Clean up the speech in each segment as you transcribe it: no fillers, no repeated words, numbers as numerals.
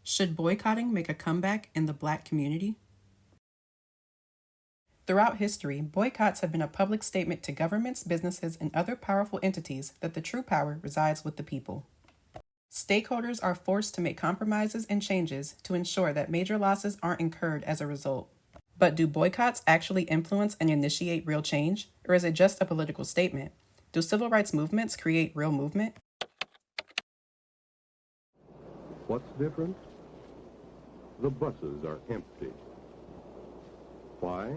Should boycotting make a comeback in the Black community? Throughout history, boycotts have been a public statement to governments, businesses, and other powerful entities that the true power resides with the people. Stakeholders are forced to make compromises and changes to ensure that major losses aren't incurred as a result. But do boycotts actually influence and initiate real change, or is it just a political statement? Do civil rights movements create real movement? What's different? The buses are empty. Why?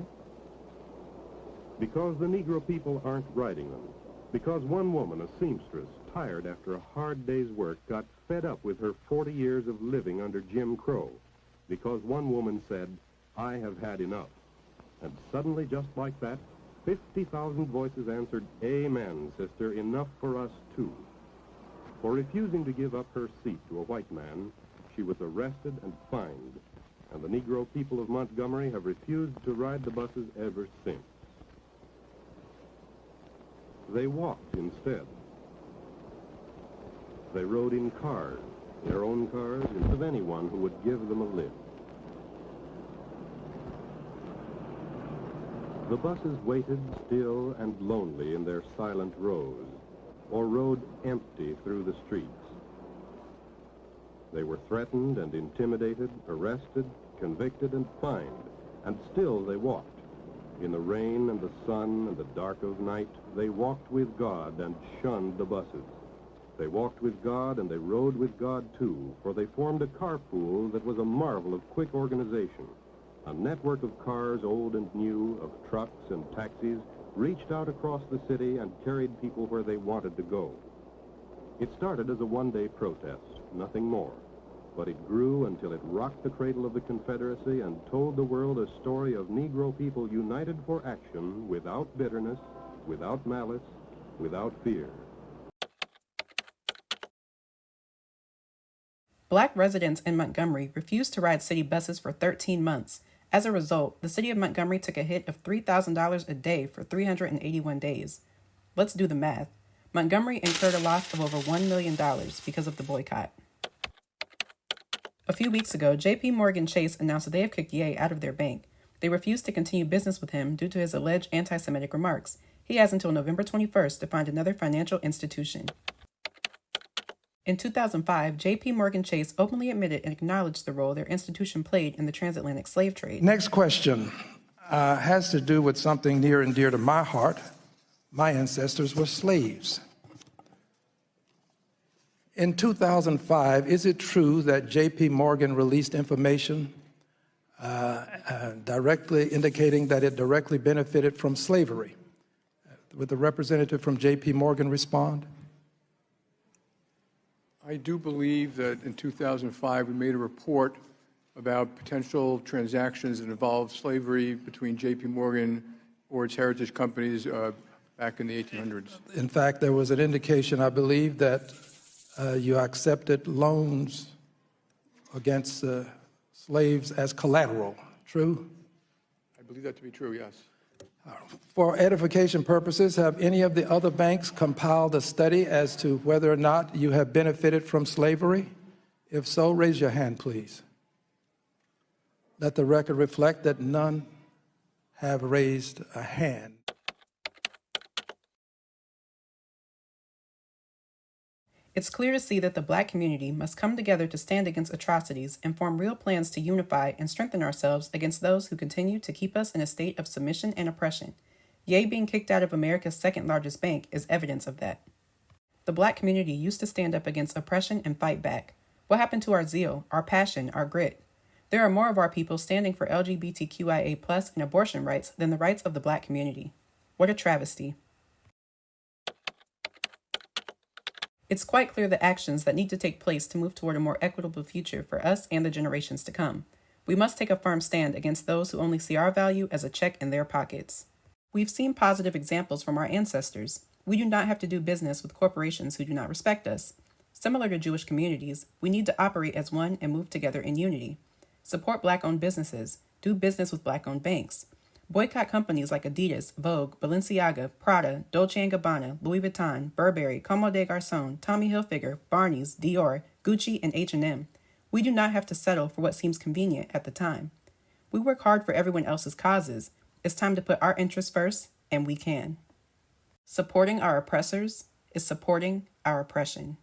Because the Negro people aren't riding them. Because one woman, a seamstress, tired after a hard day's work, got fed up with her 40 years of living under Jim Crow. Because one woman said, "I have had enough." And suddenly, just like that, 50,000 voices answered, "Amen, sister, enough for us too." For refusing to give up her seat to a white man, she was arrested and fined. And the Negro people of Montgomery have refused to ride the buses ever since. They walked instead. They rode in cars, their own cars, instead of anyone who would give them a lift. The buses waited still and lonely in their silent rows, or rode empty through the streets. They were threatened and intimidated, arrested, convicted, and fined, and still they walked. In the rain and the sun and the dark of night, they walked with God and shunned the buses. They walked with God and they rode with God too, for they formed a carpool that was a marvel of quick organization. A network of cars, old and new, of trucks and taxis, reached out across the city and carried people where they wanted to go. It started as a one-day protest, nothing more. But it grew until it rocked the cradle of the Confederacy and told the world a story of Negro people united for action without bitterness, without malice, without fear. Black residents in Montgomery refused to ride city buses for 13 months. As a result, the city of Montgomery took a hit of $3,000 a day for 381 days. Let's do the math. Montgomery incurred a loss of over $1 million because of the boycott. A few weeks ago, J.P. Morgan Chase announced that they have kicked Ye out of their bank. They refused to continue business with him due to his alleged anti-Semitic remarks. He has until November 21st to find another financial institution. In 2005, J.P. Morgan Chase openly admitted and acknowledged the role their institution played in the transatlantic slave trade. Next question has to do with something near and dear to my heart. My ancestors were slaves. In 2005, is it true that J.P. Morgan released information directly indicating that it directly benefited from slavery? Would the representative from J.P. Morgan respond? I do believe that in 2005 we made a report about potential transactions that involved slavery between J.P. Morgan or its heritage companies back in the 1800s. In fact, there was an indication, I believe, that you accepted loans against slaves as collateral. True? I believe that to be true, yes. For edification purposes, have any of the other banks compiled a study as to whether or not you have benefited from slavery? If so, raise your hand, please. Let the record reflect that none have raised a hand. It's clear to see that the Black community must come together to stand against atrocities and form real plans to unify and strengthen ourselves against those who continue to keep us in a state of submission and oppression. Ye being kicked out of America's second largest bank is evidence of that. The Black community used to stand up against oppression and fight back. What happened to our zeal, our passion, our grit? There are more of our people standing for LGBTQIA+ and abortion rights than the rights of the Black community. What a travesty. It's quite clear the actions that need to take place to move toward a more equitable future for us and the generations to come. We must take a firm stand against those who only see our value as a check in their pockets. We've seen positive examples from our ancestors. We do not have to do business with corporations who do not respect us. Similar to Jewish communities, we need to operate as one and move together in unity. Support Black-owned businesses. Do business with Black-owned banks. Boycott companies like Adidas, Vogue, Balenciaga, Prada, Dolce & Gabbana, Louis Vuitton, Burberry, Comme des Garçons, Tommy Hilfiger, Barney's, Dior, Gucci, and H&M. We do not have to settle for what seems convenient at the time. We work hard for everyone else's causes. It's time to put our interests first, and we can. Supporting our oppressors is supporting our oppression.